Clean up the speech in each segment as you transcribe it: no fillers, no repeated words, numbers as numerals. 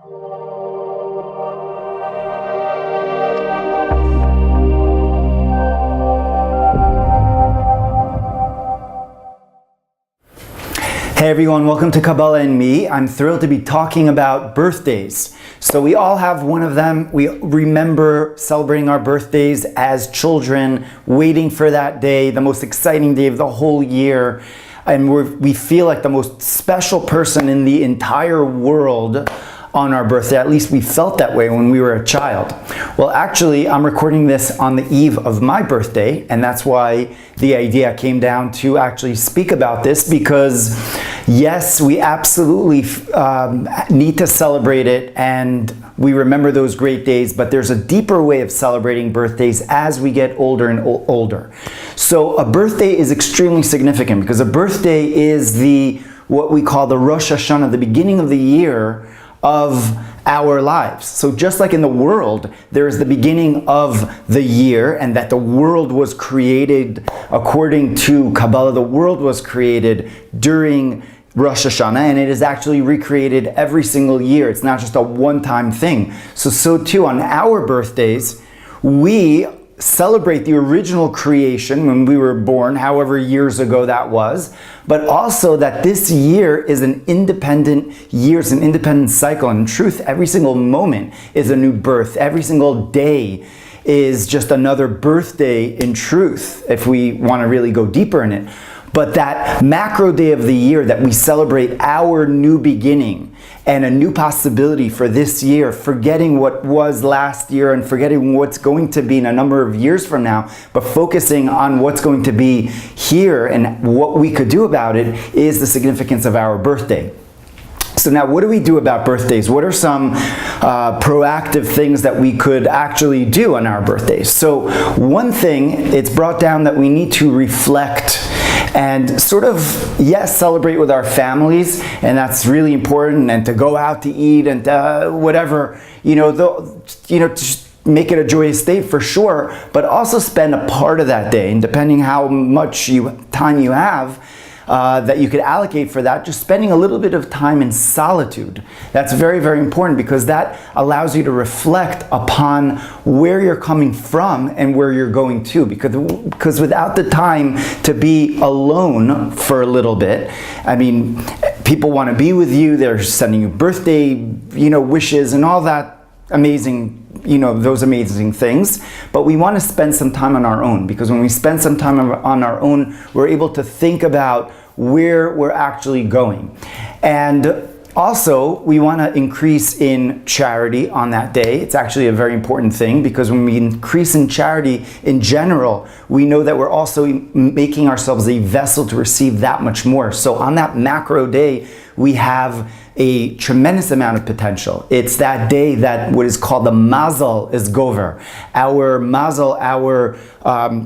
Hey everyone, welcome to Kabbalah and Me. I'm thrilled to be talking about birthdays. So we all have one of them. We remember celebrating our birthdays as children, waiting for that day, the most exciting day of the whole year. And we feel like the most special person in the entire world on our birthday. At least we felt that way when we were a child. Well, actually, I'm recording this on the eve of my birthday, and that's why the idea came down to actually speak about this, because yes, we absolutely need to celebrate it, and we remember those great days, but there's a deeper way of celebrating birthdays as we get older and older. So a birthday is extremely significant because a birthday is what we call the Rosh Hashanah, the beginning of the year of our lives. So just like in the world, there is the beginning of the year, and that the world was created according to Kabbalah, the world was created during Rosh Hashanah, and it is actually recreated every single year. It's not just a one-time thing. So too on our birthdays, we celebrate the original creation when we were born, however years ago that was, but also that this year is an independent year, it's an independent cycle. And in truth, every single moment is a new birth. Every single day is just another birthday in truth, if we want to really go deeper in it. But that macro day of the year that we celebrate our new beginning and a new possibility for this year, forgetting what was last year and forgetting what's going to be in a number of years from now, but focusing on what's going to be here and what we could do about it, is the significance of our birthday. So now, what do we do about birthdays? What are some proactive things that we could actually do on our birthdays? So one thing, it's brought down that we need to reflect and sort of, yes, celebrate with our families, and that's really important, and to go out to eat and whatever, just make it a joyous day for sure, but also spend a part of that day, and depending how much time you have, that you could allocate for that, just spending a little bit of time in solitude. That's very, very important, because that allows you to reflect upon where you're coming from and where you're going to. Because without the time to be alone for a little bit, I mean, people want to be with you, they're sending you birthday, wishes and all that amazing, those amazing things, but we want to spend some time on our own, because when we spend some time on our own, we're able to think about where we're actually going. And also, we want to increase in charity on that day. It's actually a very important thing, because when we increase in charity in general, we know that we're also making ourselves a vessel to receive that much more. So on that macro day, we have a tremendous amount of potential. It's that day that what is called the Mazal is Gover. Our Mazal, our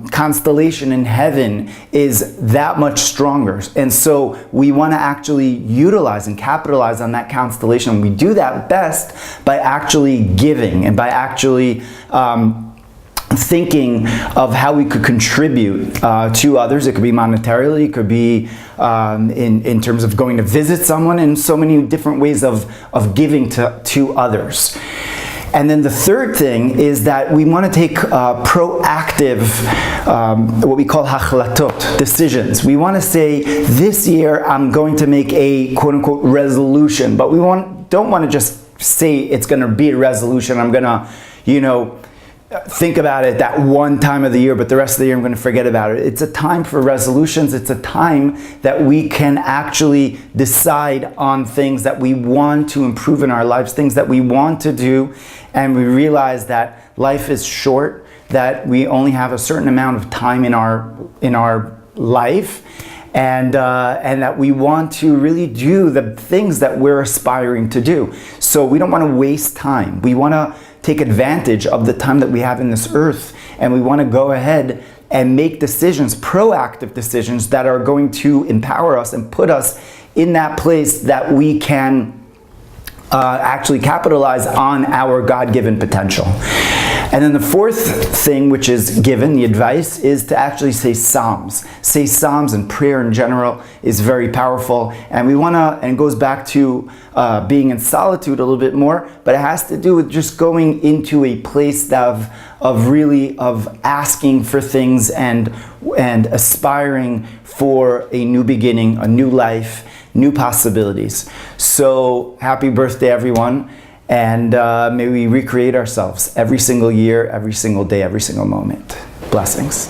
constellation in heaven is that much stronger. And so we want to actually utilize and capitalize on that constellation. We do that best by actually giving and by actually thinking of how we could contribute to others. It could be monetarily, it could be in terms of going to visit someone, in so many different ways of giving to others. And then the third thing is that we want to take proactive, what we call hachlatot, decisions. We want to say, this year I'm going to make a quote-unquote resolution, but we don't want to just say it's going to be a resolution. I'm going to, think about it that one time of the year, but the rest of the year I'm going to forget about it. It's a time for resolutions. It's a time that we can actually decide on things that we want to improve in our lives, things that we want to do, and we realize that life is short, that we only have a certain amount of time in our life, and that we want to really do the things that we're aspiring to do. So we don't want to waste time. We want to take advantage of the time that we have in this earth, and we want to go ahead and make decisions, proactive decisions, that are going to empower us and put us in that place that we can actually capitalize on our God-given potential. And then the fourth thing, which is given, the advice, is to actually say Psalms. Say Psalms, and prayer in general is very powerful. And we want to, and it goes back to being in solitude a little bit more, but it has to do with just going into a place of asking for things and aspiring for a new beginning, a new life, new possibilities. So happy birthday, everyone. And may we recreate ourselves every single year, every single day, every single moment. Blessings.